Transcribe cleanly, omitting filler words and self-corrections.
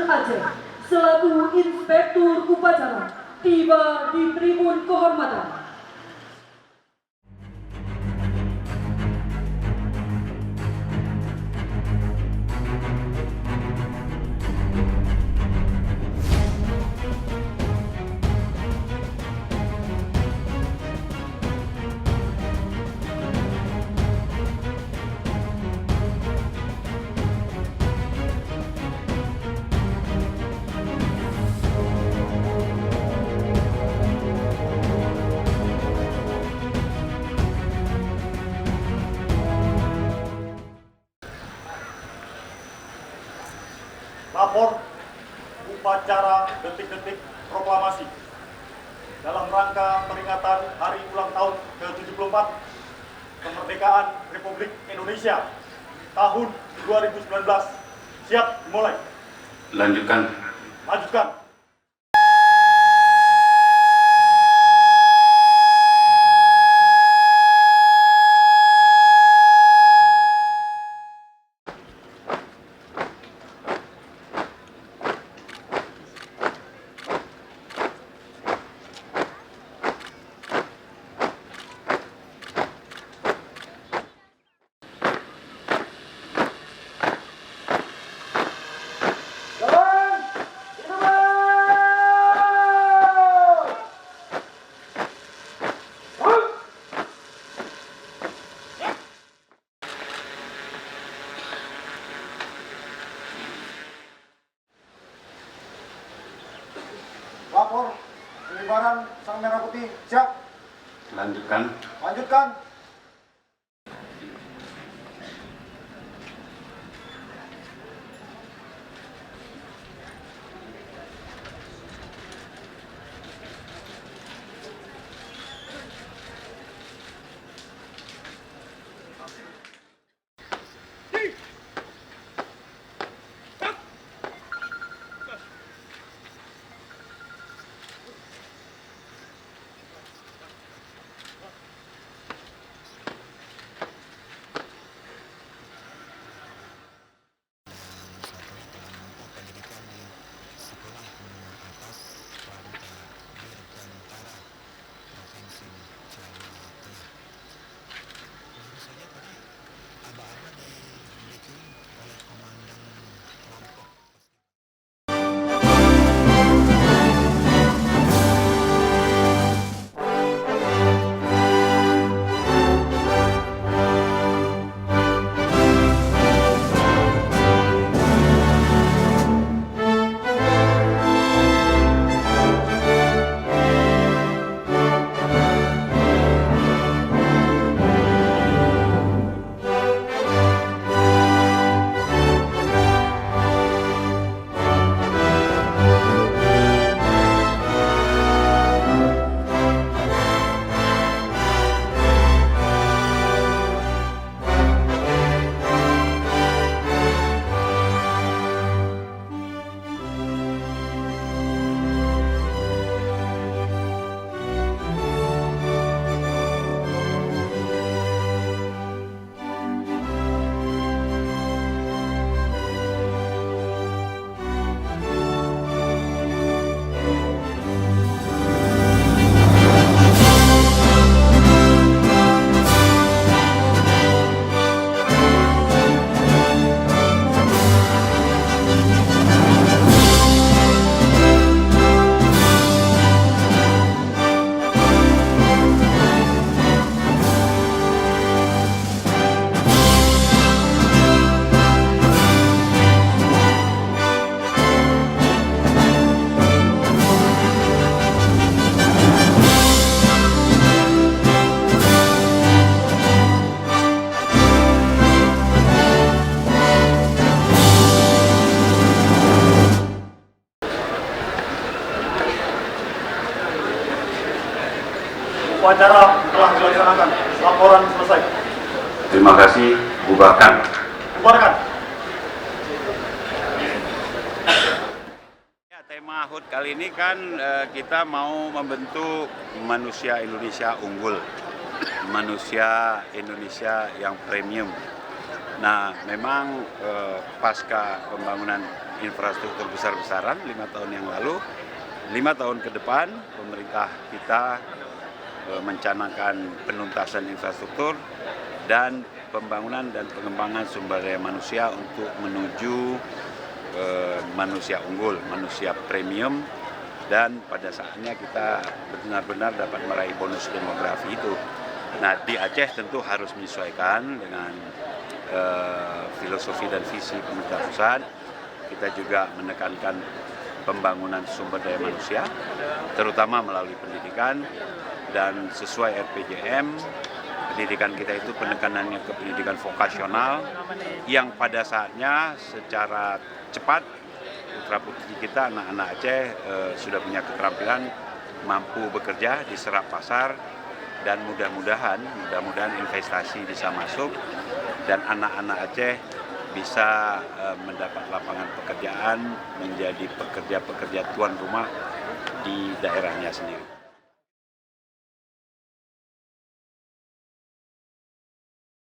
Aceh selaku Inspektur Upacara tiba di Tribun Kehormatan. Lapor upacara detik-detik proklamasi dalam rangka peringatan hari ulang tahun ke-74 kemerdekaan Republik Indonesia tahun 2019 siap dimulai. Lanjutkan. Lanjutkan. Lapor pengibaran Sang Merah Putih siap. Lanjutkan. Lanjutkan. Upacara telah dilaksanakan. Laporan selesai. Terima kasih. Bubarkan. Bubarkan. Ya, tema HUT kali ini kan kita mau membentuk manusia Indonesia unggul, manusia Indonesia yang premium. Nah, memang pasca pembangunan infrastruktur besar-besaran 5 tahun yang lalu. 5 tahun ke depan pemerintah kita mencanangkan penuntasan infrastruktur dan pembangunan dan pengembangan sumber daya manusia untuk menuju manusia unggul, manusia premium, dan pada saatnya kita benar-benar dapat meraih bonus demografi itu. Nah, di Aceh tentu harus menyesuaikan dengan filosofi dan visi pemerintah pusat. Kita juga menekankan pembangunan sumber daya manusia, terutama melalui pendidikan, dan sesuai RPJM, pendidikan kita itu penekanannya ke pendidikan vokasional yang pada saatnya secara cepat putra-putri kita, anak-anak Aceh sudah punya keterampilan, mampu bekerja, diserap pasar, dan mudah-mudahan investasi bisa masuk dan anak-anak Aceh bisa mendapat lapangan pekerjaan, menjadi pekerja-pekerja tuan rumah di daerahnya sendiri.